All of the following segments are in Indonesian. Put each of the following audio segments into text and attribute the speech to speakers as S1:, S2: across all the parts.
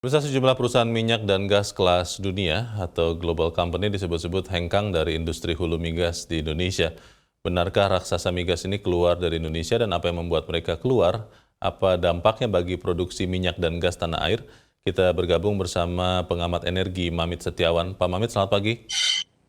S1: Pemirsa, sejumlah perusahaan minyak dan gas kelas dunia atau global company disebut-sebut hengkang dari industri hulu migas di Indonesia. Benarkah raksasa migas ini keluar dari Indonesia dan apa yang membuat mereka keluar? Apa dampaknya bagi produksi minyak dan gas tanah air? Kita bergabung bersama pengamat energi Mamit Setiawan. Pak Mamit, selamat pagi.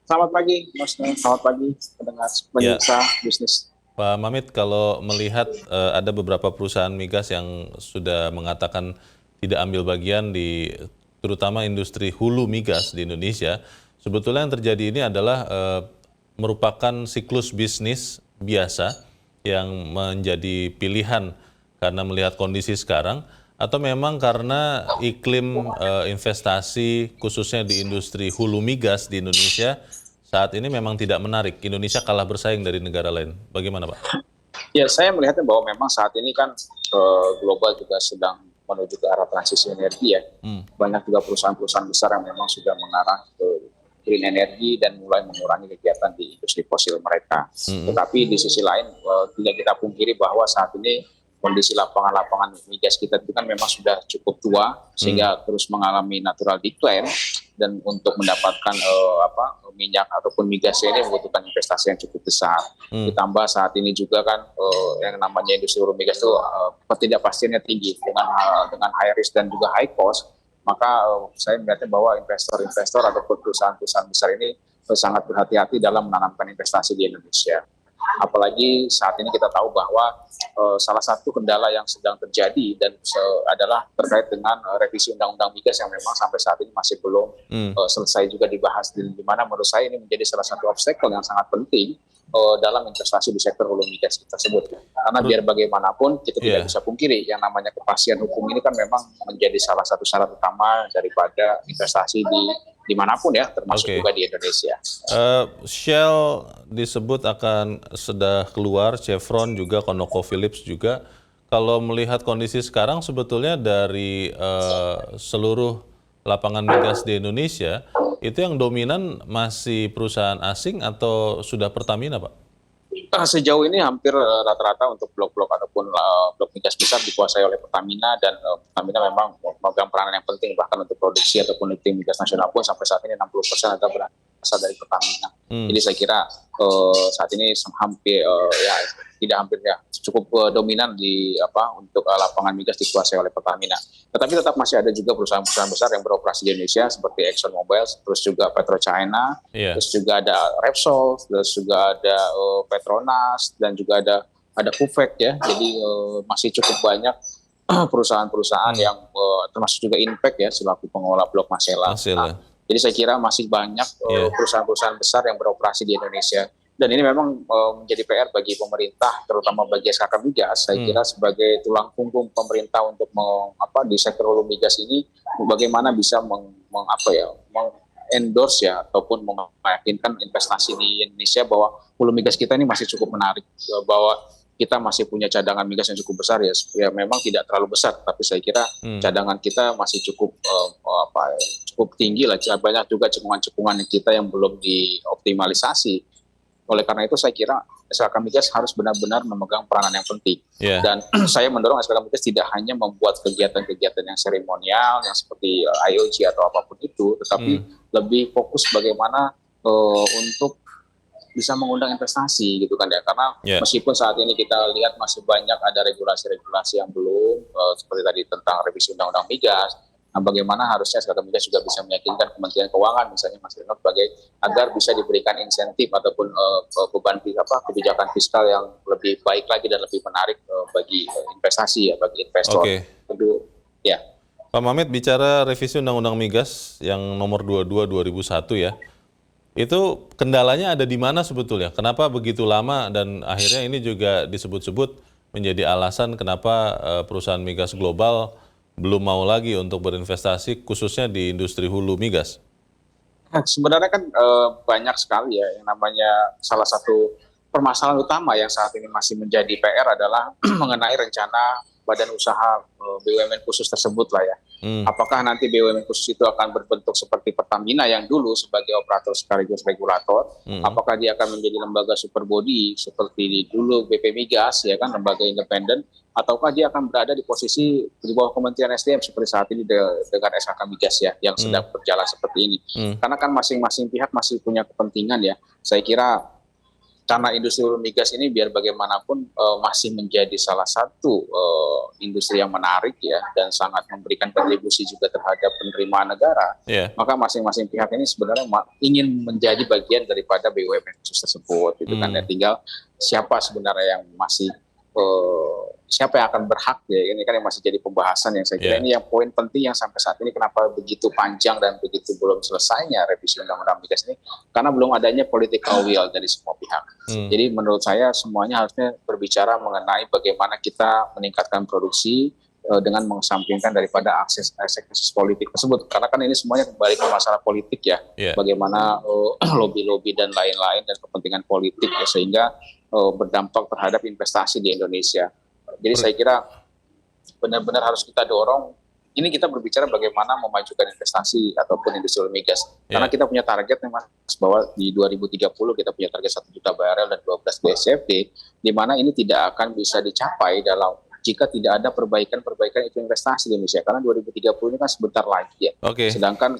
S2: Selamat pagi, Mas. Selamat pagi, pendengar
S1: Ya,
S2: pemirsa bisnis.
S1: Pak Mamit, kalau melihat ada beberapa perusahaan migas yang sudah mengatakan tidak ambil bagian di terutama industri hulu migas di Indonesia, sebetulnya yang terjadi ini adalah merupakan siklus bisnis biasa yang menjadi pilihan karena melihat kondisi sekarang, atau memang karena iklim investasi khususnya di industri hulu migas di Indonesia saat ini memang tidak menarik. Indonesia kalah bersaing dari negara lain. Bagaimana, Pak?
S2: Ya, saya melihatnya bahwa memang saat ini kan global juga sedang menuju ke arah transisi energi ya.
S1: Hmm.
S2: Banyak juga perusahaan-perusahaan besar yang memang sudah mengarah ke green energy dan mulai mengurangi kegiatan di industri fosil mereka. Tetapi di sisi lain tidak kita pungkiri bahwa saat ini kondisi lapangan-lapangan migas kita itu kan memang sudah cukup tua sehingga terus mengalami natural decline, dan untuk mendapatkan minyak ataupun migas ini membutuhkan investasi yang cukup besar. Ditambah saat ini juga kan yang namanya industri hulu migas itu ketidakpastiannya tinggi dengan high risk dan juga high cost. Maka saya melihatnya bahwa investor-investor ataupun perusahaan-perusahaan besar ini sangat berhati-hati dalam menanamkan investasi di Indonesia. Apalagi saat ini kita tahu bahwa salah satu kendala yang sedang terjadi dan adalah terkait dengan revisi undang-undang migas yang memang sampai saat ini masih belum selesai juga dibahas, di mana menurut saya ini menjadi salah satu obstacle yang sangat penting dalam investasi di sektor hulu migas tersebut. Karena biar bagaimanapun kita tidak bisa pungkiri yang namanya kepastian hukum ini kan memang menjadi salah satu syarat utama daripada investasi di dimanapun ya, termasuk juga di Indonesia.
S1: Shell disebut akan sudah keluar, Chevron juga, ConocoPhillips juga. Kalau melihat kondisi sekarang sebetulnya dari seluruh lapangan migas di Indonesia, itu yang dominan masih perusahaan asing atau sudah Pertamina, Pak?
S2: Sejauh ini hampir rata-rata untuk blok-blok ataupun blok migas besar dikuasai oleh Pertamina, dan Pertamina memang memegang peranan yang penting bahkan untuk produksi ataupun lifting migas nasional pun sampai saat ini 60% ada berasal dari Pertamina. Jadi saya kira saat ini hampir cukup dominan di untuk lapangan migas dikuasai oleh Pertamina. Tetapi tetap masih ada juga perusahaan-perusahaan besar yang beroperasi di Indonesia seperti ExxonMobil, terus juga PetroChina, terus juga ada Repsol, terus juga ada Petronas, dan juga ada Kufek ya. Jadi masih cukup banyak perusahaan-perusahaan yang termasuk juga Inpex ya selaku pengelola blok Masela. Jadi saya kira masih banyak perusahaan-perusahaan besar yang beroperasi di Indonesia. Dan ini memang menjadi PR bagi pemerintah, terutama bagi SKK Migas. Saya kira sebagai tulang punggung pemerintah untuk di sektor hulu migas ini, bagaimana bisa endorse ya ataupun meyakinkan investasi di Indonesia bahwa hulu migas kita ini masih cukup menarik, bahwa kita masih punya cadangan migas yang cukup besar ya memang tidak terlalu besar, tapi saya kira cadangan kita masih cukup cukup tinggi lah. Banyak juga cekungan-cekungan kita yang belum dioptimalisasi. Oleh karena itu saya kira SKK Migas harus benar-benar memegang peranan yang penting. Dan saya mendorong SKK Migas tidak hanya membuat kegiatan-kegiatan yang seremonial yang seperti IOC atau apapun itu, tetapi lebih fokus bagaimana untuk bisa mengundang investasi gitu kan ya. Karena meskipun saat ini kita lihat masih banyak ada regulasi-regulasi yang belum seperti tadi tentang revisi undang-undang migas. Nah, bagaimana harusnya SKK Migas juga bisa meyakinkan Kementerian Keuangan misalnya Mas Rino agar bisa diberikan insentif ataupun beban kebijakan fiskal yang lebih baik lagi dan lebih menarik bagi investasi ya, bagi investor.
S1: Ya. Pak Mamit, bicara revisi Undang-Undang Migas yang nomor 22 2001 ya. Itu kendalanya ada di mana sebetulnya? Kenapa begitu lama dan akhirnya ini juga disebut-sebut menjadi alasan kenapa perusahaan migas global belum mau lagi untuk berinvestasi khususnya di industri hulu migas?
S2: Sebenarnya kan banyak sekali ya yang namanya, salah satu permasalahan utama yang saat ini masih menjadi PR adalah mengenai rencana badan usaha BUMN khusus tersebut lah ya. Apakah nanti BUMN khusus itu akan berbentuk seperti Pertamina yang dulu sebagai operator sekaligus regulator? Apakah dia akan menjadi lembaga super body seperti dulu BP Migas ya kan, lembaga independen? Ataukah dia akan berada di posisi di bawah Kementerian SDM seperti saat ini dengan SKK Migas ya yang sedang berjalan seperti ini? Karena kan masing-masing pihak masih punya kepentingan ya. Saya kira karena industri hulu migas ini biar bagaimanapun masih menjadi salah satu industri yang menarik ya dan sangat memberikan kontribusi juga terhadap penerimaan negara. Maka masing-masing pihak ini sebenarnya ingin menjadi bagian daripada BUMN khusus tersebut gitu kan ya. Tinggal siapa sebenarnya yang masih siapa yang akan berhak ya, ini kan yang masih jadi pembahasan yang saya kira ini yang poin penting yang sampai saat ini kenapa begitu panjang dan begitu belum selesainya revisi undang-undang migas ini, karena belum adanya political will dari semua pihak. Jadi menurut saya semuanya harusnya berbicara mengenai bagaimana kita meningkatkan produksi dengan mengesampingkan daripada akses politik tersebut, karena kan ini semuanya kembali ke masalah politik ya, bagaimana lobby-lobby dan lain-lain dan kepentingan politik ya, sehingga berdampak terhadap investasi di Indonesia. Jadi saya kira benar-benar harus kita dorong. Ini kita berbicara bagaimana memajukan investasi ataupun industri migas. Karena kita punya target Mas, bahwa di 2030 kita punya target 1 juta barel dan 12 BCFD, di mana ini tidak akan bisa dicapai jika tidak ada perbaikan itu investasi di Indonesia. Karena 2030 ini kan sebentar lagi ya. Sedangkan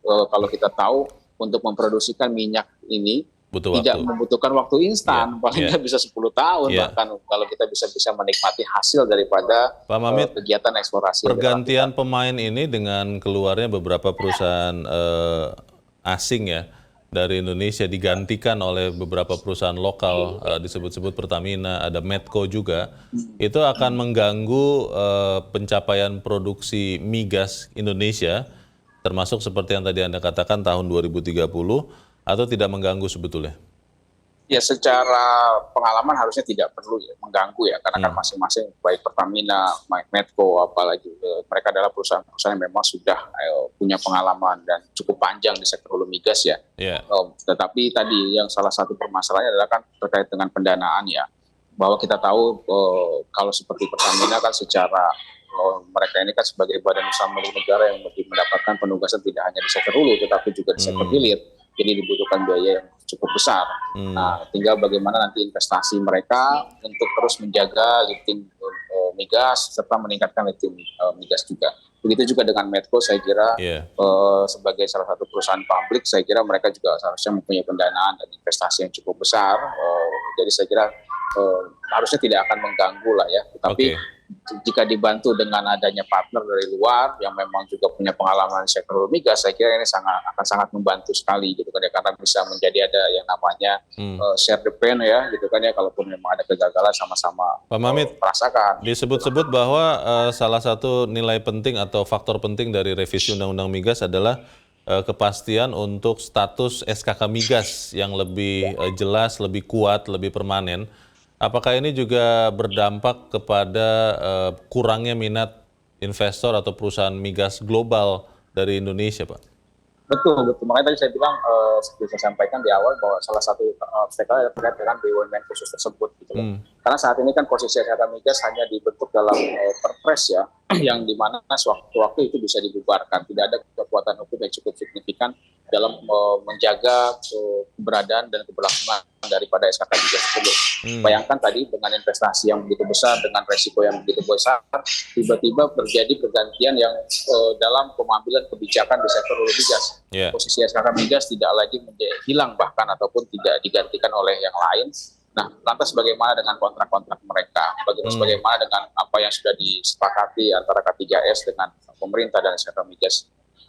S2: kalau kita tahu untuk memproduksikan minyak ini tidak membutuhkan waktu instan, paling nggak bisa 10 tahun bahkan kalau kita bisa menikmati hasil daripada kegiatan eksplorasi.
S1: Pergantian pemain ini dengan keluarnya beberapa perusahaan asing ya dari Indonesia digantikan oleh beberapa perusahaan lokal, disebut-sebut Pertamina, ada Medco juga, itu akan mengganggu pencapaian produksi migas Indonesia, termasuk seperti yang tadi Anda katakan tahun 2030, atau tidak mengganggu sebetulnya?
S2: Ya secara pengalaman harusnya tidak perlu mengganggu ya, karena kan masing-masing baik Pertamina, Medco, apalagi mereka adalah perusahaan-perusahaan yang memang sudah punya pengalaman dan cukup panjang di sektor hulu migas ya. Tetapi tadi yang salah satu permasalahannya adalah kan terkait dengan pendanaan ya, bahwa kita tahu kalau seperti Pertamina kan secara mereka ini kan sebagai badan usaha milik negara yang mendapatkan penugasan tidak hanya di sektor hulu tetapi juga di sektor hilir. Jadi dibutuhkan biaya yang cukup besar. Nah, tinggal bagaimana nanti investasi mereka untuk terus menjaga lifting migas serta meningkatkan lifting migas juga. Begitu juga dengan Medco, saya kira sebagai salah satu perusahaan publik, saya kira mereka juga seharusnya mempunyai pendanaan dan investasi yang cukup besar. Jadi saya kira harusnya tidak akan mengganggu lah ya. Tetapi jika dibantu dengan adanya partner dari luar yang memang juga punya pengalaman sektor migas, saya kira ini akan sangat membantu sekali gitu kan ya, karena bisa menjadi ada yang namanya share the pain ya gitu kan ya, kalaupun memang ada kegagalan sama-sama merasakan.
S1: Disebut-sebut bahwa salah satu nilai penting atau faktor penting dari revisi Undang-Undang Migas adalah kepastian untuk status SKK Migas yang lebih jelas, lebih kuat, lebih permanen. Apakah ini juga berdampak kepada kurangnya minat investor atau perusahaan migas global dari Indonesia, Pak?
S2: Betul. Makanya tadi saya bilang, seperti saya sampaikan di awal, bahwa salah satu obstacle terkait dengan BUMN khusus tersebut. Gitu. Karena saat ini kan posisi SKK Migas hanya dibentuk dalam perpres ya, yang dimana sewaktu-waktu itu bisa dibubarkan. Tidak ada kekuatan hukum yang cukup signifikan dalam menjaga keberadaan dan keberlangsungan daripada SKK Migas tersebut. Bayangkan tadi dengan investasi yang begitu besar, dengan resiko yang begitu besar, tiba-tiba terjadi pergantian yang dalam pengambilan kebijakan di sektor hulu migas. Posisi SKK Migas tidak lagi hilang bahkan ataupun tidak digantikan oleh yang lain. Nah, lantas bagaimana dengan kontrak-kontrak mereka? Bagaimana dengan apa yang sudah disepakati antara K3S dengan pemerintah dan SKK Migas?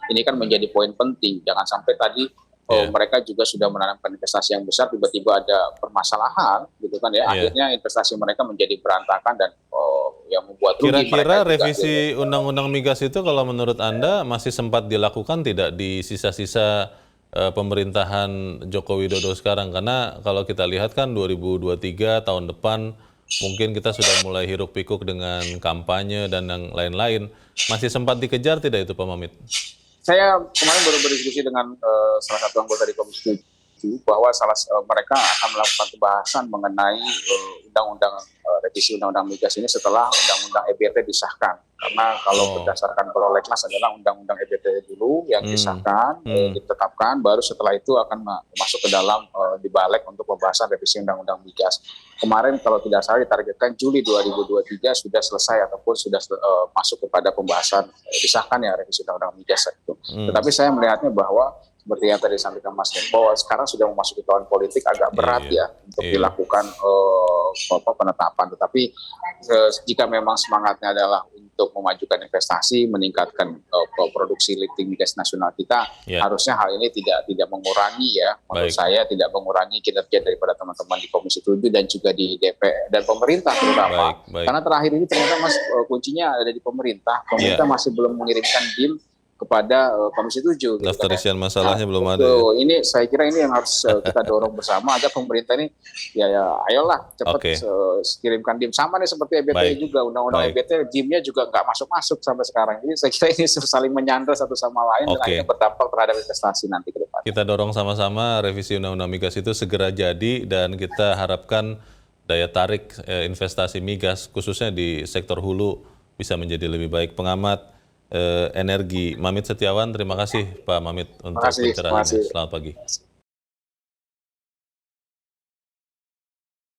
S2: Ini kan menjadi poin penting. Jangan sampai tadi mereka juga sudah menanamkan investasi yang besar, tiba-tiba ada permasalahan, gitu kan ya. Akhirnya investasi mereka menjadi berantakan dan yang membuat rugi.
S1: Kira-kira revisi Undang-Undang Migas itu kalau menurut Anda masih sempat dilakukan tidak di sisa-sisa pemerintahan Joko Widodo sekarang? Karena kalau kita lihat kan 2023 tahun depan mungkin kita sudah mulai hiruk pikuk dengan kampanye dan yang lain-lain. Masih sempat dikejar tidak itu Pak Mamit?
S2: Saya kemarin baru berdiskusi dengan salah satu anggota di Komisi setuju bahwa mereka akan melakukan pembahasan mengenai revisi undang-undang migas ini setelah undang-undang EBT disahkan. Karena kalau berdasarkan prolegnas adalah undang-undang EBT dulu yang disahkan, ditetapkan, baru setelah itu akan masuk ke dalam dibalik untuk pembahasan revisi undang-undang migas. Kemarin kalau tidak salah ditargetkan Juli 2023 sudah selesai ataupun sudah masuk kepada pembahasan disahkan ya revisi undang-undang migas itu. Tetapi saya melihatnya bahwa seperti yang tadi disampaikan Mas Den, bahwa sekarang sudah memasuki tahun politik agak berat ya untuk dilakukan penetapan. Tetapi jika memang semangatnya adalah untuk memajukan investasi, meningkatkan produksi lifting migas nasional kita, harusnya hal ini tidak mengurangi ya, menurut saya tidak mengurangi kinerja daripada teman-teman di Komisi 7 dan juga di DPR dan pemerintah terutama. Karena terakhir ini ternyata Mas kuncinya ada di pemerintah. Pemerintah masih belum mengirimkan BIM kepada Komisi 7.
S1: Daftar isian masalahnya belum ada.
S2: Ini saya kira ini yang harus kita dorong bersama agar pemerintah ini ayolah cepat kirimkan DIM sama nih seperti EBT juga, undang-undang EBT DIM-nya juga nggak masuk sampai sekarang. Jadi saya kira ini saling menyandra satu sama lain dan akhirnya berdampak terhadap investasi nanti ke depan.
S1: Kita dorong sama-sama revisi undang-undang migas itu segera jadi dan kita harapkan daya tarik investasi migas khususnya di sektor hulu bisa menjadi lebih baik. Pengamat energi Mamit Setiawan, terima kasih Pak Mamit untuk pencerahannya. Selamat pagi.